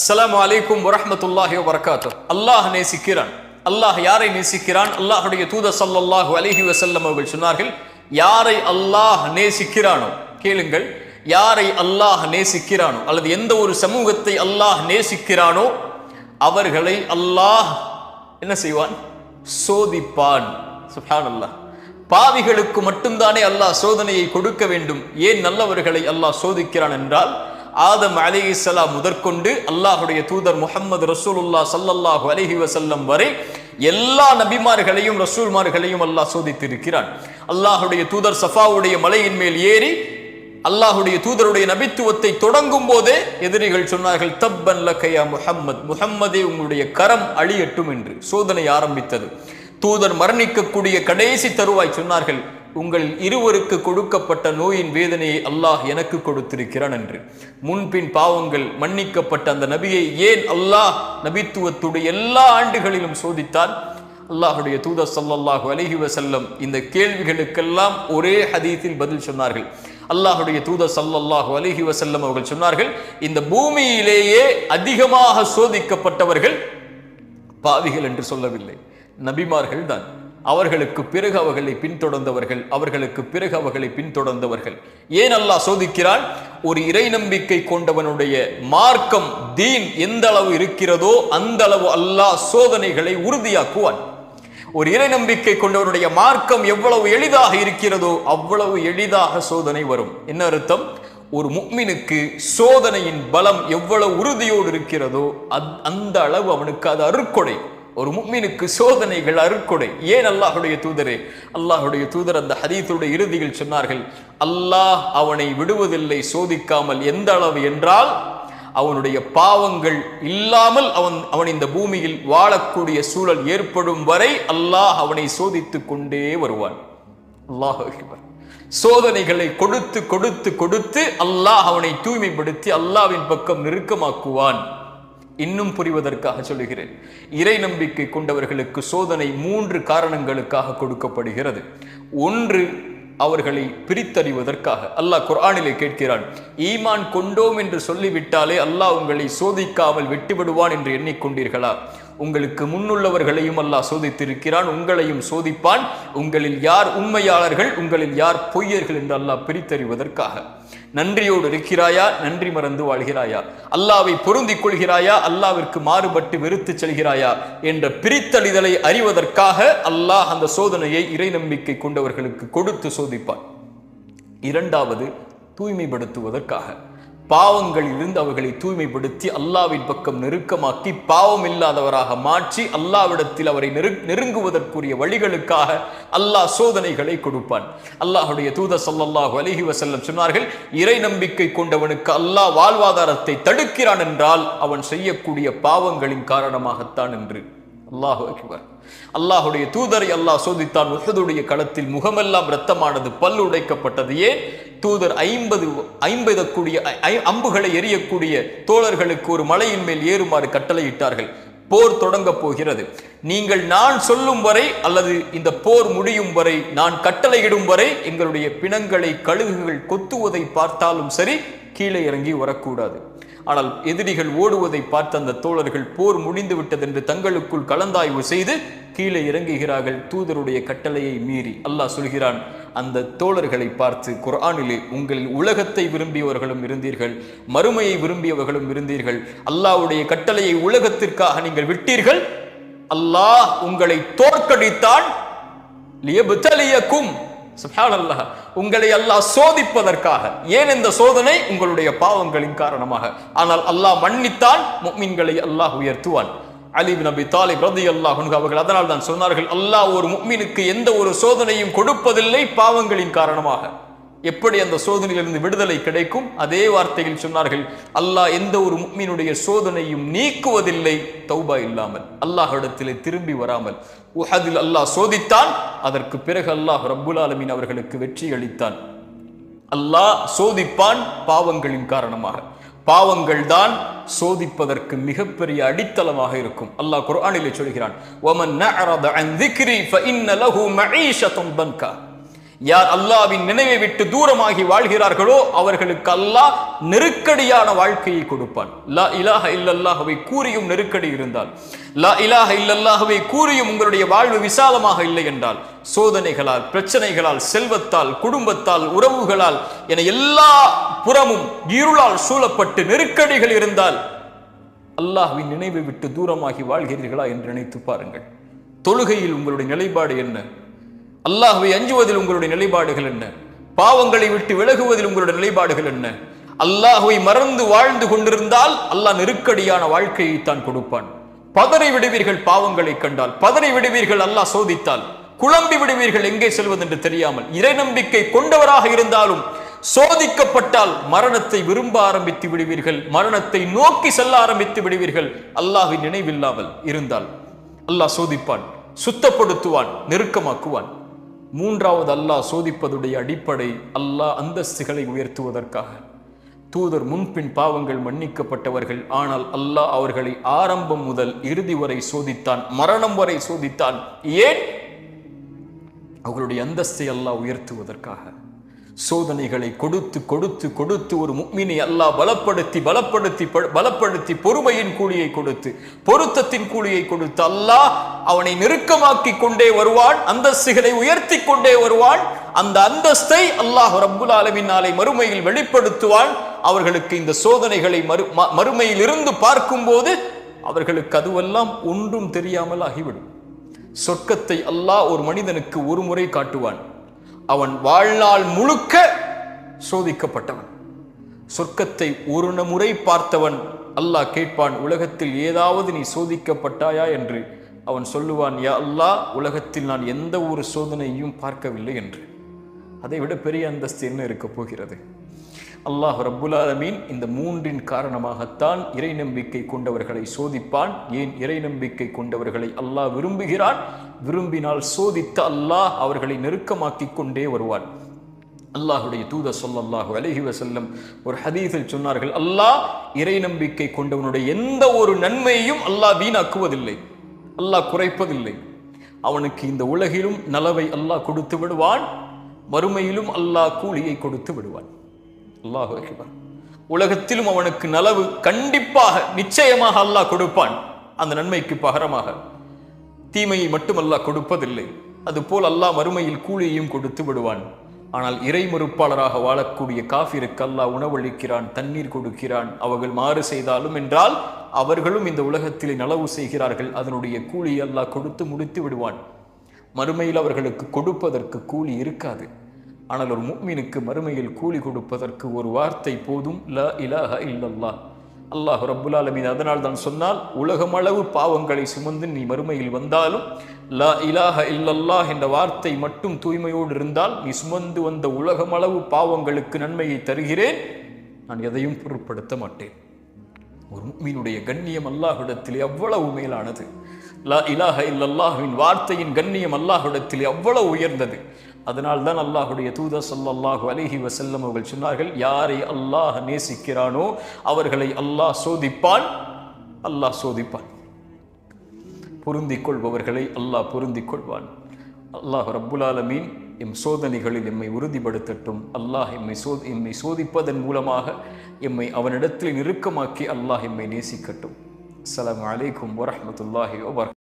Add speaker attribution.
Speaker 1: அஸ்ஸலாமு அலைக்கும் வரஹ்மத்துல்லாஹி வபரகாத்துஹ். அல்லாஹ் நேசிக்கிறான். அல்லாஹ் யாரை நேசிக்கிறான்? அல்லாஹுடைய தூதர் ஸல்லல்லாஹு அலைஹி வஸல்லம் அவர்கள் சொன்னார்கள், யாரை அல்லாஹ் நேசிக்கிறானோ, கேளுங்கள், யாரை அல்லாஹ் நேசிக்கிறானோ அல்லது எந்த ஒரு சமூகத்தை அல்லாஹ் நேசிக்கிறானோ அவர்களை அல்லாஹ் என்ன செய்வான்? சோதிப்பான். சுப்ஹானல்லாஹ். பாவிகளுக்கு மட்டும்தானே அல்லாஹ் சோதனையை கொடுக்க வேண்டும். ஏன் நல்லவர்களை அல்லாஹ் சோதிக்கிறான் என்றால், ஆதம் அலைஹிஸ்ஸலாம் முதற்கொண்டு அல்லாஹுடைய தூதர் முஹம்மது ரசூலுல்லாஹ் ஸல்லல்லாஹு அலைஹி வஸல்லம் வரை எல்லா நபிமார்களையும் ரசூல்மார்களையும் அல்லாஹ் சோதித்திருக்கிறான். அல்லாஹுடைய தூதர் சஃபாவுடைய மலையின் மேல் ஏறி அல்லாஹுடைய தூதருடைய நபித்துவத்தை தொடங்கும் போதே எதிரிகள் சொன்னார்கள், தப்பன் லக யா முஹம்மத், முஹம்மதே உங்களுடைய கரம் அழியட்டும் என்று சோதனை ஆரம்பித்தது. தூதர் மரணிக்கக்கூடிய கடைசி தருவாய் சொன்னார்கள், உங்கள் இருவருக்கு கொடுக்கப்பட்ட நோயின் வேதனையை அல்லாஹ் எனக்கு கொடுத்திருக்கிறான் என்று. முன்பின் பாவங்கள் மன்னிக்கப்பட்ட அந்த நபியை ஏன் அல்லாஹ் நபித்துவத்துடைய எல்லா ஆண்டுகளிலும் சோதித்தான்? அல்லாஹுடைய தூதர் ஸல்லல்லாஹு அலைஹி வஸல்லம் இந்த கேள்விகளுக்கெல்லாம் ஒரே ஹதீஸில் பதில் சொன்னார்கள். அல்லாஹுடைய தூதர் ஸல்லல்லாஹு அலைஹி வஸல்லம் அவர்கள் சொன்னார்கள், இந்த பூமியிலேயே அதிகமாக சோதிக்கப்பட்டவர்கள் பாவிகள் என்று சொல்லவில்லை, நபிமார்கள் தான். அவர்களுக்கு பிறகு அவர்களை பின்தொடர்ந்தவர்கள். ஏன் அல்லாஹ் சோதிக்கிறான்? ஒரு இறை நம்பிக்கை கொண்டவனுடைய மார்க்கம் தீன் எந்த அளவு இருக்கிறதோ அந்த அளவு அல்லாஹ் சோதனைகளை உறுதியாக்குவான். ஒரு இறை நம்பிக்கை கொண்டவனுடைய மார்க்கம் எவ்வளவு எளிதாக இருக்கிறதோ அவ்வளவு எளிதாக சோதனை வரும். என்ன அர்த்தம்? ஒரு முஃமினுக்கு சோதனையின் பலம் எவ்வளவு உறுதியோடு இருக்கிறதோ அந்த அளவு அவனுக்கு அது அருட்கொடை. ஒரு முஃமினுக்கு சோதனைகள் அருட்கொடை. ஏன் அல்லாஹுடைய தூதர் அந்த ஹதீஸுடைய இறுதியில் சொன்னார்கள், அல்லாஹ் அவனை விடுவதில்லை சோதிக்காமல். எந்த அளவு என்றால், அவனுடைய பாவங்கள் இல்லாமல் அவன் இந்த பூமியில் வாழக்கூடிய சூழல் ஏற்படும் வரை அல்லாஹ் அவனை சோதித்துக் கொண்டே வருவான். அல்லாஹ் அக்பர். சோதனைகளை கொடுத்து கொடுத்து கொடுத்து அல்லாஹ் அவனை தூய்மைப்படுத்தி அல்லாஹ்வின் பக்கம் நெருக்கமாக்குவான். இன்னும் புரிவதற்காக சொல்லுகிறேன், இறை நம்பிக்கை கொண்டவர்களுக்கு சோதனை 3 காரணங்களுக்காக கொடுக்கப்படுகிறது. ஒன்று, அவர்களை பிரித்தறிவதற்காக. அல்லாஹ் குர்ஆனிலே கேட்கிறான், ஈமான் கொண்டோம் என்று சொல்லிவிட்டாலே அல்லாஹ் உங்களை சோதிக்காமல் விட்டுவிடுவான் என்று எண்ணிக்கொண்டீர்களா? உங்களுக்கு முன்னுள்ளவர்களையும் அல்லாஹ் சோதித்திருக்கிறான், உங்களையும் சோதிப்பான். உங்களில் யார் உண்மையாளர்கள், உங்களில் யார் பொய்யர்கள் என்று அல்லாஹ் பிரித்தறிவதற்காக. நன்றியோடு இருக்கிறாயா, நன்றி மறந்து வாழ்கிறாயா? அல்லாஹ்வை பொருந்திக் கொள்கிறாயா, அல்லாஹ்விற்கு மாறுபட்டு வெறுத்து செல்கிறாயா என்ற பிரித்தறிதலை அறிவதற்காக அல்லாஹ் அந்த சோதனையை இறை நம்பிக்கை கொண்டவர்களுக்கு கொடுத்து சோதிப்பான். இரண்டாவது, தூய்மைப்படுத்துவதற்காக. பாவங்களிலிருந்து அவர்களை தூய்மைப்படுத்தி அல்லாஹ்வின் பக்கம் நெருக்கமாக்கி பாவம் இல்லாதவராக மாற்றி அல்லாஹ்விடத்தில் அவரை நெருங்குவதற்குரிய வழிகளுக்காக அல்லாஹ் சோதனைகளை கொடுப்பான். அல்லாஹுடைய தூதர் ஸல்லல்லாஹு அலைஹி வஸல்லம் சொன்னார்கள், இறை நம்பிக்கை கொண்டவனுக்கு அல்லாஹ் வாழ்வாதாரத்தை தடுக்கிறான் என்றால் அவன் செய்யக்கூடிய பாவங்களின் காரணமாகத்தான் என்று. அல்லாஹு அக்பர். அல்லாஹுடைய தூதரை அல்லாஹ் சோதித்தான். உஹதுடைய களத்தில் முகமெல்லாம் இரத்தமானது, பல் உடைக்கப்பட்டது. ஏன்? தூதர் 50 கூடிய அம்புகளை எரியக்கூடிய தோழர்களுக்கு ஒரு மலையின் மேல் ஏறுமாறு கட்டளையிட்டார்கள். போர் தொடங்க போகிறது. நீங்கள் நான் சொல்லும் வரை அல்லது இந்த போர் முடியும் வரை, நான் கட்டளையிடும் வரை எங்களுடைய பிணங்களை கழுகுகள் கொத்துவதை பார்த்தாலும் சரி, கீழே இறங்கி வரக்கூடாது. ஆனால் எதிரிகள் ஓடுவதை பார்த்த அந்த தோழர்கள் போர் முடிந்து விட்டது என்று தங்களுக்குள் கலந்தாய்வு செய்து கீழே இறங்குகிறார்கள், தூதருடைய கட்டளையை மீறி. அல்லாஹ் சொல்கிறான் அந்த தோழர்களை பார்த்து குர்ஆனிலே, உங்களில் உலகத்தை விரும்பியவர்களும் இருந்தீர்கள், மறுமையை விரும்பியவர்களும் இருந்தீர்கள். அல்லாஹ்வுடைய கட்டளையை உலகத்திற்காக நீங்கள் விட்டீர்கள். அல்லாஹ் உங்களை தோற்கடித்தான். லியப்தலியக்கும், சுப்ஹானல்லாஹ், உங்களை அல்லாஹ் சோதிப்பதற்காக. ஏன் இந்த சோதனை? உங்களுடைய பாவங்களின் காரணமாக. ஆனால் அல்லாஹ் மன்னித்தான், முஃமின்களை அல்லாஹ் உயர்த்துவான். அலி இப்னு அபி தாலிப் ரலியல்லாஹு அன்ஹு அவர்கள் அதனால் தான் சொன்னார்கள், அல்லாஹ் ஒரு முஃமினுக்கு எந்த ஒரு சோதனையும் கொடுப்பதில்லை பாவங்களின் காரணமாக. எப்படி அந்த சோதனையிலிருந்து விடுதலை கிடைக்கும்? அதே வார்த்தையில் சொன்னார்கள், அல்லாஹ் எந்த ஒரு முஃமினுடைய சோதனையும் நீக்குவதில்லை தௌபா இல்லாமல், அல்லாஹ்விடத்திலே திரும்பி வராமல். உஹதில் அல்லாஹ் சோதித்தான். அதற்கு பிறகு அல்லாஹ் ரப்புல் ஆலமீன் அவர்களுக்கு வெற்றி அளித்தான். அல்லாஹ் சோதிப்பான் பாவங்களின் காரணமாக. பாவங்கள் தான் சோதிப்பதற்கு மிகப்பெரிய அடித்தளமாக இருக்கும். அல்லாஹ் குர்ஆனிலே சொல்கிறான், வமன் நஅரத அன் ذிக்ரி ஃபஇன்ன லஹு மஈஷத்துன் தன்கா. யார் அல்லாஹ்வின் நினைவை விட்டு தூரமாகி வாழ்கிறார்களோ அவர்களுக்கு அல்லாஹ் நெருக்கடியான வாழ்க்கையை கொடுப்பான். லா இலாஹ இல்லல்லாஹ்வை கூறியும் நெருக்கடி இருந்தால், லா இலாஹ இல்லல்லாஹ்வை கூறியும் உங்களுடைய வாழ்வு விசாலமாக இல்லை என்றால், சோதனைகளால், பிரச்சனைகளால், செல்வத்தால், குடும்பத்தால், உறவுகளால் என எல்லா புறமும் இருளால் சூழப்பட்டு நெருக்கடிகள் இருந்தால் அல்லாஹ்வின் நினைவை விட்டு தூரமாகி வாழ்கிறீர்களா என்று நினைத்து பாருங்கள். தொழுகையில் உங்களுடைய நிலைப்பாடு என்ன? அல்லாஹ்வை அஞ்சுவதில் உங்களுடைய நிலைப்பாடுகள் என்ன? பாவங்களை விட்டு விலகுவதில் உங்களுடைய நிலைப்பாடுகள் என்ன? அல்லாஹ்வை மறந்து வாழ்ந்து கொண்டிருந்தால் அல்லாஹ் நெருக்கடியான வாழ்க்கையை தான் கொடுப்பான். பதறி விடுவீர்கள் பாவங்களை கண்டால், பதறி விடுவீர்கள் அல்லாஹ் சோதித்தால், குழம்பி விடுவீர்கள் எங்கே செல்வது என்று தெரியாமல். இறை நம்பிக்கை கொண்டவராக இருந்தாலும் சோதிக்கப்பட்டால் மரணத்தை விரும்ப ஆரம்பித்து விடுவீர்கள், மரணத்தை நோக்கி செல்ல ஆரம்பித்து விடுவீர்கள். அல்லாஹ்வின் நினைவில்லாமல் இருந்தால் அல்லாஹ் சோதிப்பான், சுத்தப்படுத்துவான், நெருக்கமாக்குவான். மூன்றாவது அல்லாஹ் சோதிப்பதுடைய அடிப்படை அல்லாஹ் அந்தஸ்துகளை உயர்த்துவதற்காக. தூதர் முன்பின் பாவங்கள் மன்னிக்கப்பட்டவர்கள், ஆனால் அல்லாஹ் அவர்களை ஆரம்பம் முதல் இறுதி வரை சோதித்தான், மரணம் வரை சோதித்தான். ஏன்? அவர்களுடைய அந்தஸ்தை அல்லாஹ் உயர்த்துவதற்காக. சோதனைகளை கொடுத்து கொடுத்து கொடுத்து ஒரு முஃமினை அல்லாஹ் பலப்படுத்தி பொறுமையின் கூலியை கொடுத்து, பொருத்தத்தின் கூலியை கொடுத்து அல்லாஹ் அவனை நெருக்கமாக்கி கொண்டே வருவான், அந்தஸ்துகளை உயர்த்தி கொண்டே வருவான். அந்த அந்தஸ்தை அல்லாஹ் ரப்புல் ஆலமீன் நாளை மறுமையில் வெளிப்படுத்துவான். அவர்களுக்கு இந்த சோதனைகளை மறுமையில் இருந்து பார்க்கும் போது அவர்களுக்கு அதுவெல்லாம் ஒன்றும் தெரியாமல் ஆகிவிடும். சொர்க்கத்தை அல்லாஹ் ஒரு மனிதனுக்கு ஒரு முறை காட்டுவான். அவன் வாழ்நாள் முழுக்க சோதிக்கப்பட்டவன். சொர்க்கத்தை ஒரு முறை பார்த்தவன் அல்லாஹ் கேட்பான், உலகத்தில் ஏதாவது நீ சோதிக்கப்பட்டாயா என்று. அவன் சொல்லுவான், யா அல்லாஹ், உலகத்தில் நான் எந்த ஒரு சோதனையும் பார்க்கவில்லை என்று. அதை விட பெரிய அந்தஸ்து என்ன இருக்க போகிறது? அல்லாஹ் ரப்புல் ஆலமீன் இந்த மூன்றின் காரணமாகத்தான் இறை நம்பிக்கை கொண்டவர்களை சோதிப்பான். ஏன்? இறை நம்பிக்கை கொண்டவர்களை அல்லாஹ் விரும்புகிறான். விரும்பினால் சோதித்த அல்லாஹ் அவர்களை நெருக்கமாக்கி கொண்டே வருவான். அல்லாஹுடைய தூதர் ஸல்லல்லாஹு அலைஹி வஸல்லம் ஒரு ஹதீஸில் சொன்னார்கள், அல்லாஹ் இறை நம்பிக்கை கொண்டவனுடைய எந்த ஒரு நன்மையையும் அல்லாஹ் வீணாக்குவதில்லை, அல்லாஹ் குறைப்பதில்லை. அவனுக்கு இந்த உலகிலும் நலவை அல்லாஹ் கொடுத்து விடுவான், மறுமையிலும் அல்லாஹ் கூலியை கொடுத்து விடுவான். அல்லாஹு அக்பர். உலகத்திலும் அவனுக்கு நலவு கண்டிப்பாக நிச்சயமாக அல்லாஹ் கொடுப்பான். அந்த நன்மைக்கு பகரமாக தீமையை மட்டும் அல்லாஹ் கொடுப்பதில்லை. அதுபோல் அல்லாஹ் மறுமையில் கூலியையும் கொடுத்து விடுவான். ஆனால் இறை மறுப்பாளராக வாழக்கூடிய காஃபிருக்கு அல்லாஹ் உணவளிக்கிறான், தண்ணீர் கொடுக்கிறான். அவர்கள் மாறு செய்தாலும் என்றால் அவர்களும் இந்த உலகத்திலே நலவு செய்கிறார்கள், அதனுடைய கூலியை அல்லாஹ் கொடுத்து முடித்து விடுவான். மறுமையில் அவர்களுக்கு கொடுப்பதற்கு கூலி இருக்காது. ஆனால் ஒரு முஃமினுக்கு மறுமையில் கூலி கொடுப்பதற்கு ஒரு வார்த்தை போதும், லா இலாஹ இல்லல்லாஹ். அல்லாஹ் ரப்புல் ஆலமீன் அதனால் தான் சொன்னால், உலகமளவு பாவங்களை சுமந்து நீ மறுமையில் வந்தாலும் லா இலாஹ இல்லல்லாஹ் என்ற வார்த்தை மட்டும் தூய்மையோடு இருந்தால் நீ சுமந்து வந்த உலகமளவு பாவங்களுக்கு நன்மையை தருகிறேன், நான் எதையும் பொருட்படுத்த மாட்டேன். ஒரு முஃமினுடைய கண்ணியம் அல்லாஹ்விடத்திலே அவ்வளவு மேலானது. லா இலாஹ இல்லல்லாஹ்வின் வார்த்தையின் கண்ணியம் அல்லாஹ்விடத்திலே அவ்வளவு உயர்ந்தது. அதனால் தான் அல்லாஹுடைய தூதர் ஸல்லல்லாஹு அலைஹி வஸல்லம் அவர்கள் சொன்னார்கள், யாரை அல்லாஹ் நேசிக்கிறானோ அவர்களை அல்லாஹ் சோதிப்பான், அல்லாஹ் சோதிப்பான். பொருந்திக் கொள்பவர்களை அல்லாஹ் பொருந்திக் கொள்வான். அல்லாஹ் ரப்புல் ஆலமீன் எம் சோதனைகளில் எம்மை உறுதிப்படுத்தட்டும். அல்லாஹ் எம்மை சோதிப்பதன் மூலமாக எம்மை அவனிடத்தில் நெருக்கமாக்கி அல்லாஹ் எம்மை நேசிக்கட்டும். அஸ்ஸலாமு அலைக்கும் வரஹ்மத்துல்லாஹி வபரகாத்துஹு.